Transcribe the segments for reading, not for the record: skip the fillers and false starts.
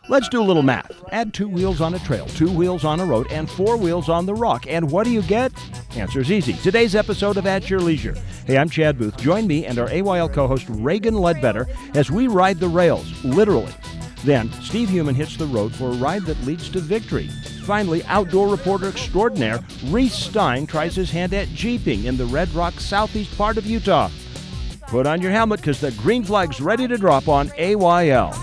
Let's do a little math. Add 2 wheels on a trail, 2 wheels on a road, and 4 wheels on the rock. And what do you get? Answer's easy. Today's episode of At Your Leisure. Hey, I'm Chad Booth. Join me and our AYL co-host Reagan Ledbetter as we ride the rails, literally. Then, Steve Human hits the road for a ride that leads to victory. Finally, outdoor reporter extraordinaire Reese Stein tries his hand at jeeping in the Red Rock southeast part of Utah. Put on your helmet because the green flag's ready to drop on AYL.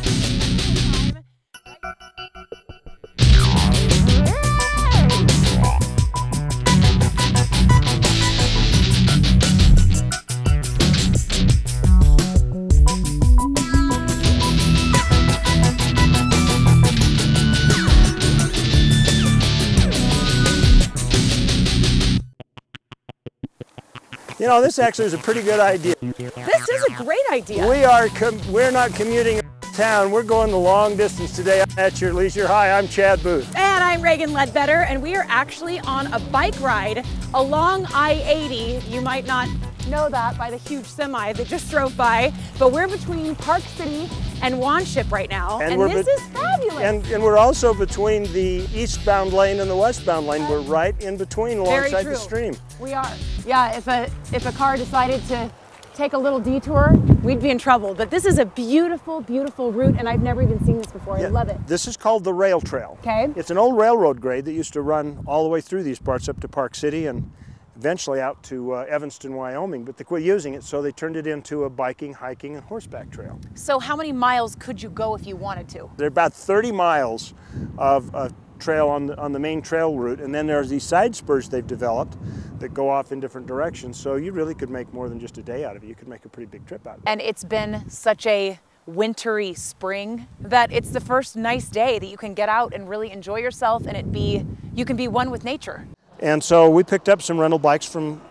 You know, this actually is a pretty good idea. This is a great idea. We're not commuting town. We're going the long distance today at Your Leisure. Hi, I'm Chad Booth. And I'm Reagan Ledbetter, and we are actually on a bike ride along I-80. You might not know that by the huge semi that just drove by, but we're between Park City and Wanship right now, and this is fabulous. And we're also between the eastbound lane and the westbound lane. We're right in between alongside the stream. We are. Yeah, if a car decided to take a little detour, we'd be in trouble. But this is a beautiful, beautiful route, and I've never even seen this before. I love it. This is called the Rail Trail. Okay. It's an old railroad grade that used to run all the way through these parts up to Park City and eventually out to Evanston, Wyoming, but they quit using it, so they turned it into a biking, hiking, and horseback trail. So how many miles could you go if you wanted to? There are about 30 miles of trail on the main trail route, and then there's these side spurs they've developed that go off in different directions, so you really could make more than just a day out of it. You could make a pretty big trip out of it. And it's been such a wintry spring that it's the first nice day that you can get out and really enjoy yourself, and you can be one with nature. And so we picked up some rental bikes from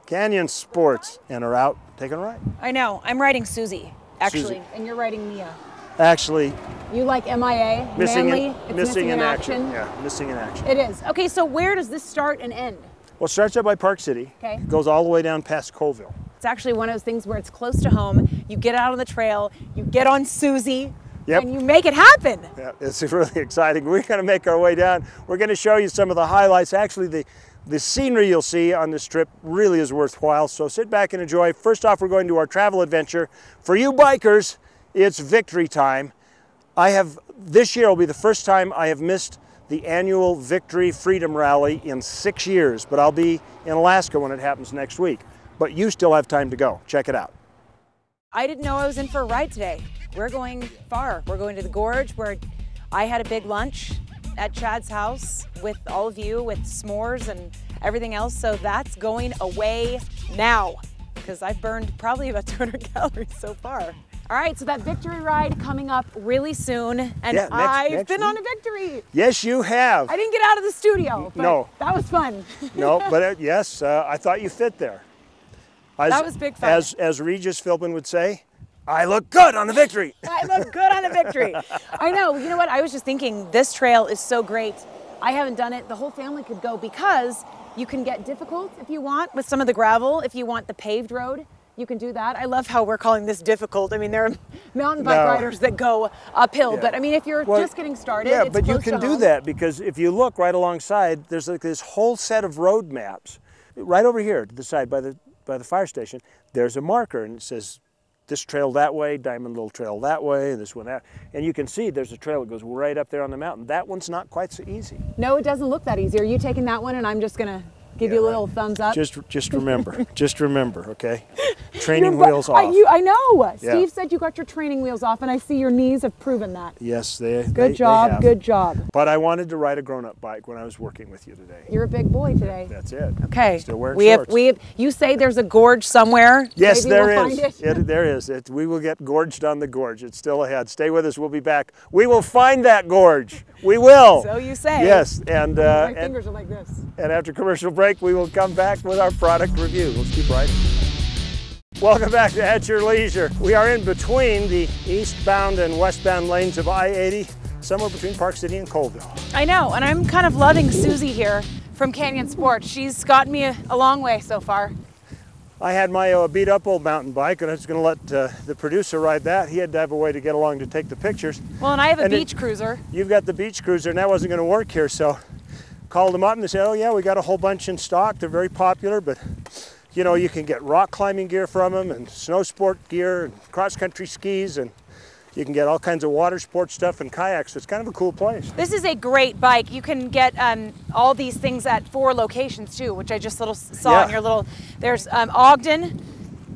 Canyon Sports and are out taking a ride. I know. I'm riding Susie, actually, Susie. and you're riding Mia. Actually, you like MIA, missing in action. Yeah, missing in action. It is. Okay, so where does this start and end? Well, it starts out by Park City. Okay. It goes all the way down past Colville. It's actually one of those things where it's close to home. You get out on the trail, you get on Susie, and you make it happen. Yeah, it's really exciting. We're going to make our way down. We're going to show you some of the highlights. Actually, the scenery you'll see on this trip really is worthwhile, so sit back and enjoy. First off, we're going to our travel adventure. For you bikers, it's victory time. This year will be the first time I have missed the annual Victory Freedom Rally in 6 years, but I'll be in Alaska when it happens next week. But you still have time to go. Check it out. I didn't know I was in for a ride today. We're going far. We're going to the gorge where I had a big lunch at Chad's house with all of you with s'mores and everything else. So that's going away now because I've burned probably about 200 calories so far. All right, so that victory ride coming up really soon, and I've been on a victory. Yes, you have. I didn't get out of the studio, but no. That was fun. No, but yes, I thought you fit there. That was big fun. As Regis Philbin would say, I look good on the victory. I look good on the victory. I know. You know what? I was just thinking this trail is so great. I haven't done it. The whole family could go because you can get difficult if you want with some of the gravel. If you want the paved road, you can do that. I love how we're calling this difficult. I mean, there are mountain bike riders that go uphill, but I mean, if you're just getting started, it's but you close can to do home. that because if you look right alongside, there's like this whole set of road maps. Right over here to the side by the fire station, there's a marker and it says this trail that way, Diamond Little Trail that way, and this one that. And you can see there's a trail that goes right up there on the mountain. That one's not quite so easy. No, it doesn't look that easy. Are you taking that one and I'm just gonna give you a little thumbs up? Just remember, okay? Training wheels off. I know. Yeah. Steve said you got your training wheels off, and I see your knees have proven that. Yes, they Good job, have. good job. But I wanted to ride a grown-up bike when I was working with you today. You're a big boy today. That's it. Okay. Still wearing shorts. You say there's a gorge somewhere? Yes, Maybe there we'll is. Find it. There is. We will get gorged on the gorge. It's still ahead. Stay with us. We'll be back. We will find that gorge. We will. So you say. Yes. And my fingers are like this. And after commercial break, we will come back with our product review. Let's keep riding. Welcome back to At Your Leisure. We are in between the eastbound and westbound lanes of I-80, somewhere between Park City and Colville. I know, and I'm kind of loving Susie here from Canyon Sports. She's gotten me a long way so far. I had my beat up old mountain bike, and I was going to let the producer ride that. He had to have a way to get along to take the pictures. Well, and I have a beach cruiser. You've got the beach cruiser, and that wasn't going to work here, so called them up and they said, oh yeah, we got a whole bunch in stock. They're very popular, but you know, you can get rock climbing gear from them and snow sport gear and cross country skis, and you can get all kinds of water sport stuff and kayaks. It's kind of a cool place. This is a great bike. You can get all these things at 4 locations too, which I just saw in your little, there's Ogden,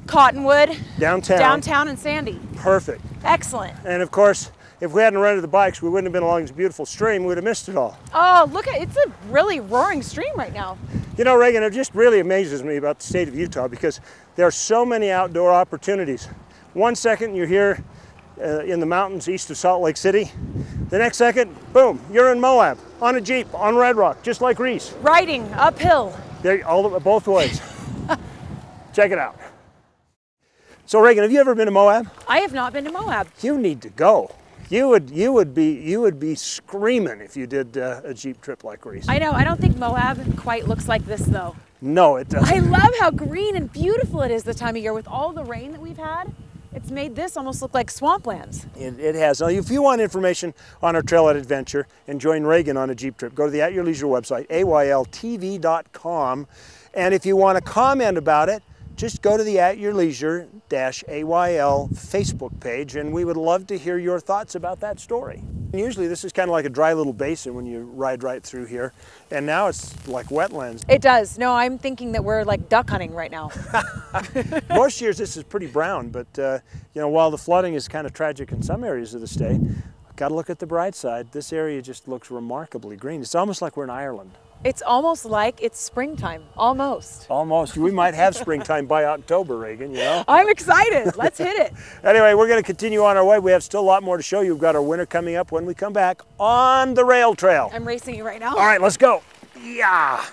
Cottonwood, downtown and Sandy. Perfect. Excellent. And of course, if we hadn't rented the bikes, we wouldn't have been along this beautiful stream. We would have missed it all. Oh, look at, it's a really roaring stream right now. You know, Reagan, it just really amazes me about the state of Utah because there are so many outdoor opportunities. One second you're here in the mountains east of Salt Lake City. The next second, boom, you're in Moab, on a Jeep, on Red Rock, just like Reese. Riding uphill. There, both ways. Check it out. So Reagan, have you ever been to Moab? I have not been to Moab. You need to go. You would be screaming if you did a Jeep trip like Reese. I know. I don't think Moab quite looks like this though. No, it doesn't. I love how green and beautiful it is this time of year with all the rain that we've had. It's made this almost look like swamplands. It has. Now, if you want information on our Trailhead Adventure and join Reagan on a Jeep trip, go to the At Your Leisure website, AYLTV.com. And if you want to comment about it, just go to the At Your Leisure -AYL Facebook page, and we would love to hear your thoughts about that story. Usually this is kind of like a dry little basin when you ride right through here, and now it's like wetlands. It does. No, I'm thinking that we're like duck hunting right now. Most years this is pretty brown, but you know, while the flooding is kind of tragic in some areas of the state, got to look at the bright side. This area just looks remarkably green. It's almost like we're in Ireland. It's almost like it's springtime, almost. Almost. We might have springtime by October, Reagan, you know? I'm excited. Let's hit it. Anyway, we're going to continue on our way. We have still a lot more to show you. We've got our winter coming up when we come back on the rail trail. I'm racing you right now. All right, let's go. Yeah.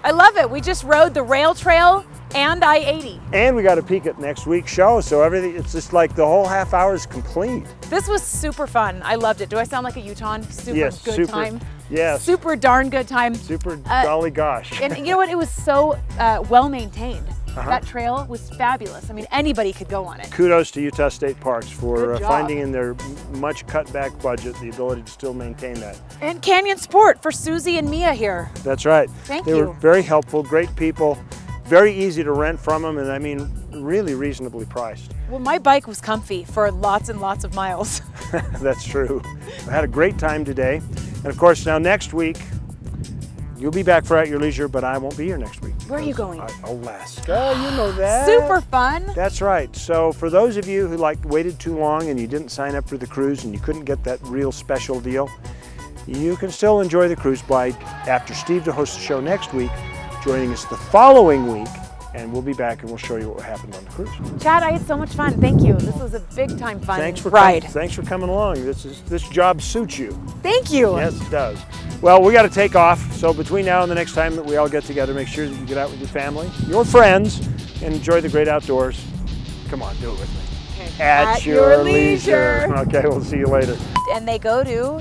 I love it. We just rode the rail trail and I-80. And we got a peek at next week's show, so everything, it's just like the whole half hour is complete. This was super fun. I loved it. Do I sound like a Utahn? Yes, good time. Yes. Super darn good time. Super golly gosh. And you know what? It was so well maintained. That trail was fabulous. I mean, anybody could go on it. Kudos to Utah State Parks for finding in their much cut back budget the ability to still maintain that. And Canyon Sport for Susie and Mia here. That's right. Thank you. They were very helpful, great people, very easy to rent from them, and I mean, really reasonably priced. Well, my bike was comfy for lots and lots of miles. That's true. I had a great time today. And of course, now next week, you'll be back for At Your Leisure, but I won't be here next week. Where are you going? Alaska, you know that. Super fun. That's right. So for those of you who waited too long and you didn't sign up for the cruise and you couldn't get that real special deal, you can still enjoy the cruise by, after Steve to host the show next week, joining us the following week, and we'll be back and we'll show you what happened on the cruise. Chad, I had so much fun. Thank you. This was a big time fun ride. Thanks for coming along. This job suits you. Thank you. Yes, it does. Well, we got to take off. So between now and the next time that we all get together, make sure that you get out with your family, your friends, and enjoy the great outdoors. Come on, do it with me. Okay. At your leisure. Okay, we'll see you later. And they go to